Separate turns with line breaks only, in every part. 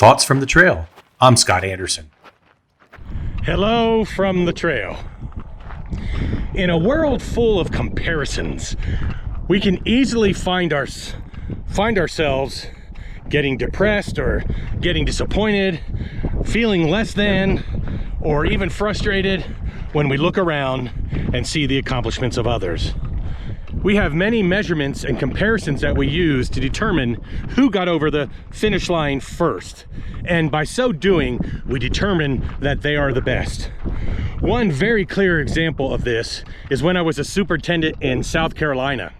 Thoughts from the Trail. I'm Scott Anderson.
Hello from the trail. In a world full of comparisons, we can easily find ourselves getting depressed or getting disappointed, feeling less than, or even frustrated when we look around and see the accomplishments of others. We have many measurements and comparisons that we use to determine who got over the finish line first. And by so doing, we determine that they are the best. One very clear example of this is when I was a superintendent in South Carolina.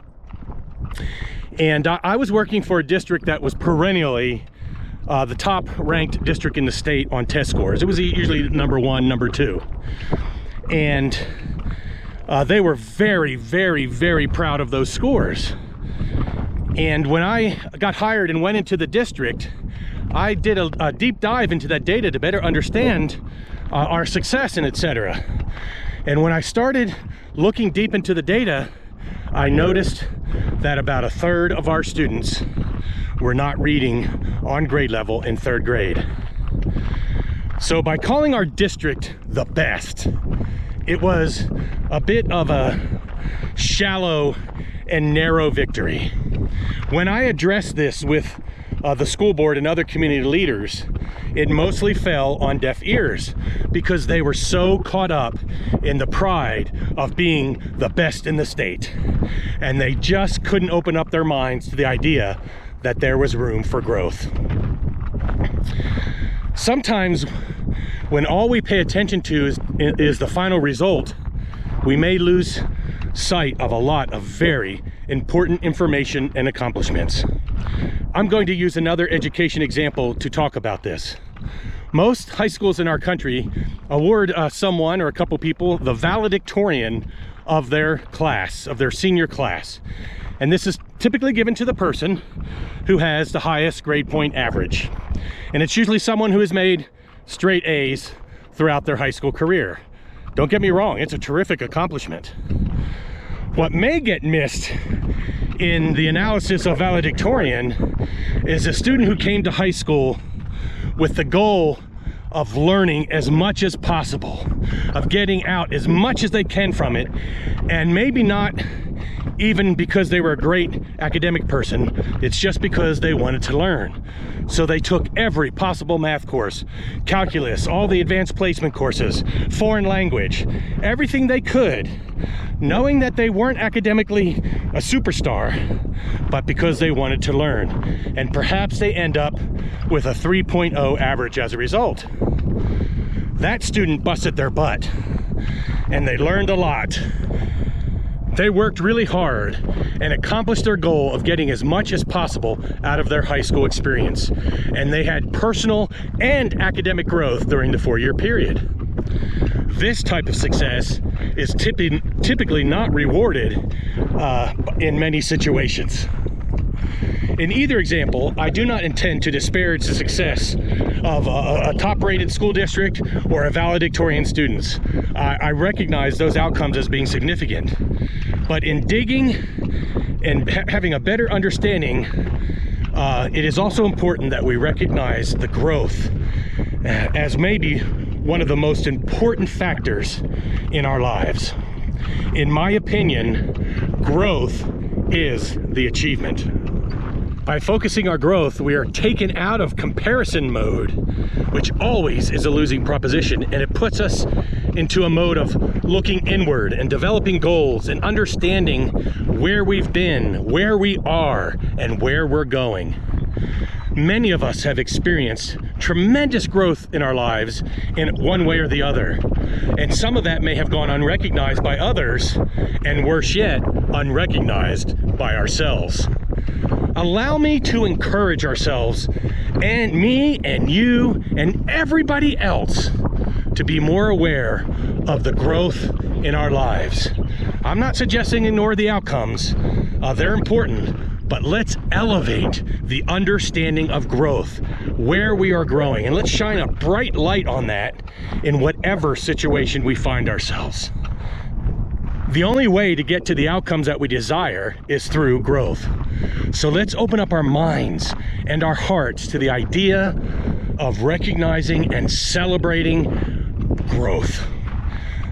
And I was working for a district that was perennially the top ranked district in the state on test scores. It was usually number one, number two. And they were very, very, very proud of those scores. And when I got hired and went into the district, I did a deep dive into that data to better understand our success and etc. And when I started looking deep into the data, I noticed that about a third of our students were not reading on grade level in third grade. So by calling our district the best, it was a bit of a shallow and narrow victory. When I addressed this with the school board and other community leaders, it mostly fell on deaf ears because they were so caught up in the pride of being the best in the state. And they just couldn't open up their minds to the idea that there was room for growth. Sometimes when all we pay attention to is the final result, we may lose sight of a lot of very important information and accomplishments. I'm going to use another education example to talk about this. Most high schools in our country award someone or a couple people the valedictorian of their class, of their senior class. And this is typically given to the person who has the highest grade point average. And it's usually someone who has made straight A's throughout their high school career. Don't get me wrong, it's a terrific accomplishment. What may get missed in the analysis of valedictorian is a student who came to high school with the goal of learning as much as possible, of getting out as much as they can from it, and maybe not even because they were a great academic person, it's just because they wanted to learn. So they took every possible math course, calculus, all the advanced placement courses, foreign language, everything they could, knowing that they weren't academically a superstar, but because they wanted to learn. And perhaps they end up with a 3.0 average as a result. That student busted their butt, and they learned a lot. They worked really hard and accomplished their goal of getting as much as possible out of their high school experience. And they had personal and academic growth during the 4-year period. This type of success is typically not rewarded in many situations. In either example, I do not intend to disparage the success of a top-rated school district or a valedictorian students. I recognize those outcomes as being significant. But in digging and having a better understanding, it is also important that we recognize the growth as maybe one of the most important factors in our lives. In my opinion, growth is the achievement. By focusing our growth, we are taken out of comparison mode, which always is a losing proposition, and it puts us into a mode of looking inward and developing goals and understanding where we've been, where we are, and where we're going. Many of us have experienced tremendous growth in our lives in one way or the other. And some of that may have gone unrecognized by others, and worse yet, unrecognized by ourselves. Allow me to encourage ourselves, and me and you and everybody else, to be more aware of the growth in our lives. I'm not suggesting ignore the outcomes. They're important, but let's elevate the understanding of growth, where we are growing, and let's shine a bright light on that in whatever situation we find ourselves. The only way to get to the outcomes that we desire is through growth. So let's open up our minds and our hearts to the idea of recognizing and celebrating growth.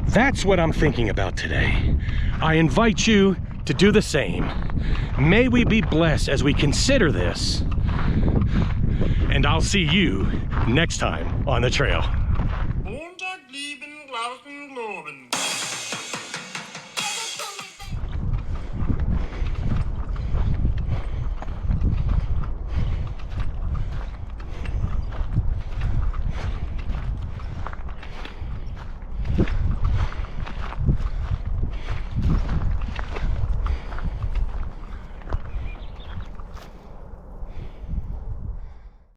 That's what I'm thinking about today. I invite you to do the same. May we be blessed as we consider this. And I'll see you next time on the trail.